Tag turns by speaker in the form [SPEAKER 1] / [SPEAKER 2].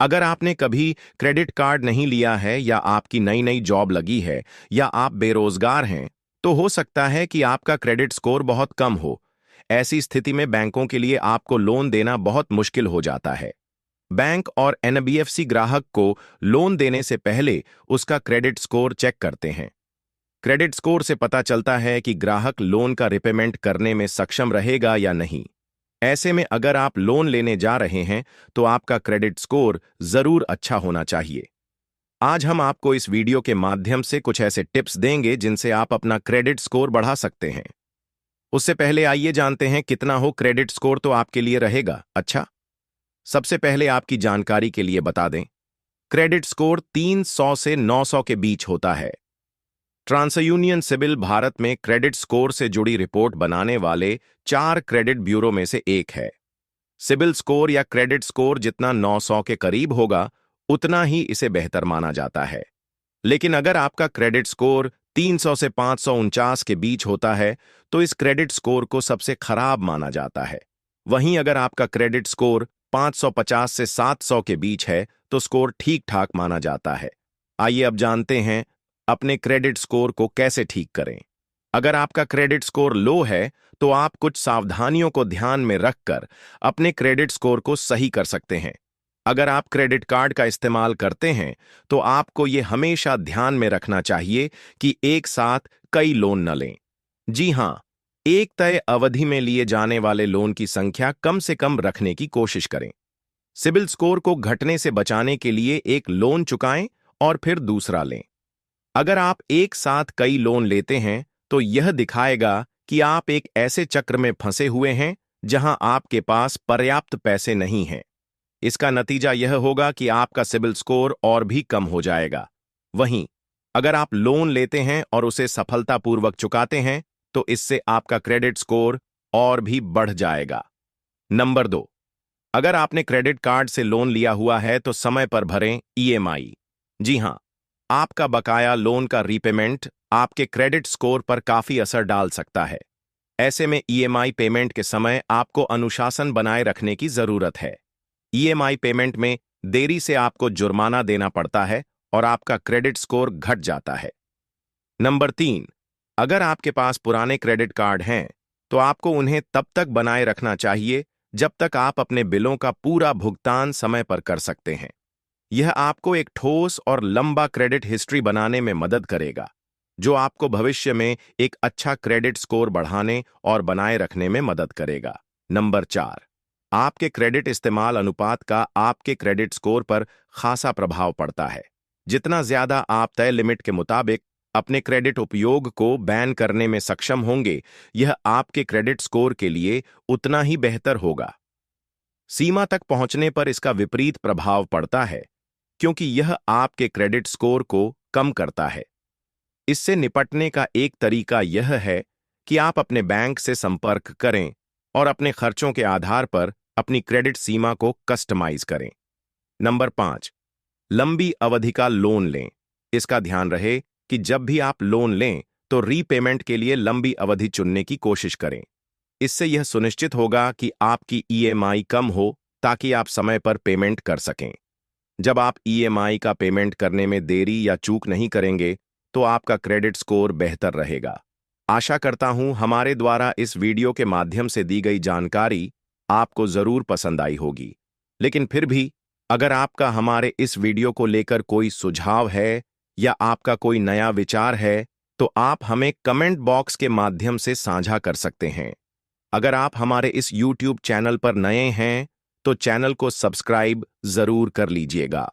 [SPEAKER 1] अगर आपने कभी क्रेडिट कार्ड नहीं लिया है या आपकी नई नई जॉब लगी है या आप बेरोजगार हैं, तो हो सकता है कि आपका क्रेडिट स्कोर बहुत कम हो। ऐसी स्थिति में बैंकों के लिए आपको लोन देना बहुत मुश्किल हो जाता है। बैंक और एनबीएफसी ग्राहक को लोन देने से पहले उसका क्रेडिट स्कोर चेक करते हैं। क्रेडिट स्कोर से पता चलता है कि ग्राहक लोन का रिपेमेंट करने में सक्षम रहेगा या नहीं। ऐसे में अगर आप लोन लेने जा रहे हैं तो आपका क्रेडिट स्कोर जरूर अच्छा होना चाहिए। आज हम आपको इस वीडियो के माध्यम से कुछ ऐसे टिप्स देंगे जिनसे आप अपना क्रेडिट स्कोर बढ़ा सकते हैं। उससे पहले आइए जानते हैं कितना हो क्रेडिट स्कोर तो आपके लिए रहेगा अच्छा। सबसे पहले आपकी जानकारी के लिए बता दें, क्रेडिट स्कोर 300 से 900 के बीच होता है। ट्रांसयूनियन सिबिल भारत में क्रेडिट स्कोर से जुड़ी रिपोर्ट बनाने वाले 4 क्रेडिट ब्यूरो में से एक है। सिबिल स्कोर या क्रेडिट स्कोर जितना 900 के करीब होगा, उतना ही इसे बेहतर माना जाता है। लेकिन अगर आपका क्रेडिट स्कोर 300 से 549 के बीच होता है, तो इस क्रेडिट स्कोर को सबसे खराब माना जाता है। वहीं अगर आपका क्रेडिट स्कोर 550 से 700 के बीच है, तो स्कोर ठीक ठाक माना जाता है। आइए अब जानते हैं अपने क्रेडिट स्कोर को कैसे ठीक करें। अगर आपका क्रेडिट स्कोर लो है, तो आप कुछ सावधानियों को ध्यान में रखकर अपने क्रेडिट स्कोर को सही कर सकते हैं। अगर आप क्रेडिट कार्ड का इस्तेमाल करते हैं, तो आपको ये हमेशा ध्यान में रखना चाहिए कि एक साथ कई लोन न लें। जी हां, एक तय अवधि में लिए जाने वाले लोन की संख्या कम से कम रखने की कोशिश करें। सिबिल स्कोर को घटने से बचाने के लिए एक लोन चुकाएं और फिर दूसरा लें। अगर आप एक साथ कई लोन लेते हैं, तो यह दिखाएगा कि आप एक ऐसे चक्र में फंसे हुए हैं जहां आपके पास पर्याप्त पैसे नहीं हैं। इसका नतीजा यह होगा कि आपका सिबिल स्कोर और भी कम हो जाएगा। वहीं अगर आप लोन लेते हैं और उसे सफलतापूर्वक चुकाते हैं, तो इससे आपका क्रेडिट स्कोर और भी बढ़ जाएगा। नंबर 2, अगर आपने क्रेडिट कार्ड से लोन लिया हुआ है तो समय पर भरें ईएमआई। जी हां, आपका बकाया लोन का रीपेमेंट आपके क्रेडिट स्कोर पर काफी असर डाल सकता है। ऐसे में ईएमआई पेमेंट के समय आपको अनुशासन बनाए रखने की जरूरत है। ईएमआई पेमेंट में देरी से आपको जुर्माना देना पड़ता है और आपका क्रेडिट स्कोर घट जाता है। नंबर 3, अगर आपके पास पुराने क्रेडिट कार्ड हैं, तो आपको उन्हें तब तक बनाए रखना चाहिए जब तक आप अपने बिलों का पूरा भुगतान समय पर कर सकते हैं। यह आपको एक ठोस और लंबा क्रेडिट हिस्ट्री बनाने में मदद करेगा, जो आपको भविष्य में एक अच्छा क्रेडिट स्कोर बढ़ाने और बनाए रखने में मदद करेगा। नंबर 4, आपके क्रेडिट इस्तेमाल अनुपात का आपके क्रेडिट स्कोर पर खासा प्रभाव पड़ता है। जितना ज्यादा आप तय लिमिट के मुताबिक अपने क्रेडिट उपयोग को बैन करने में सक्षम होंगे, यह आपके क्रेडिट स्कोर के लिए उतना ही बेहतर होगा। सीमा तक पहुंचने पर इसका विपरीत प्रभाव पड़ता है, क्योंकि यह आपके क्रेडिट स्कोर को कम करता है। इससे निपटने का एक तरीका यह है कि आप अपने बैंक से संपर्क करें और अपने खर्चों के आधार पर अपनी क्रेडिट सीमा को कस्टमाइज करें। नंबर 5, लंबी अवधि का लोन लें। इसका ध्यान रहे कि जब भी आप लोन लें, तो रीपेमेंट के लिए लंबी अवधि चुनने की कोशिश करें। इससे यह सुनिश्चित होगा कि आपकी ईएमआई कम हो, ताकि आप समय पर पेमेंट कर सकें। जब आप ईएमआई का पेमेंट करने में देरी या चूक नहीं करेंगे, तो आपका क्रेडिट स्कोर बेहतर रहेगा। आशा करता हूं हमारे द्वारा इस वीडियो के माध्यम से दी गई जानकारी आपको जरूर पसंद आई होगी। लेकिन फिर भी अगर आपका हमारे इस वीडियो को लेकर कोई सुझाव है या आपका कोई नया विचार है, तो आप हमें कमेंट बॉक्स के माध्यम से साझा कर सकते हैं। अगर आप हमारे इस YouTube चैनल पर नए हैं, तो चैनल को सब्सक्राइब जरूर कर लीजिएगा।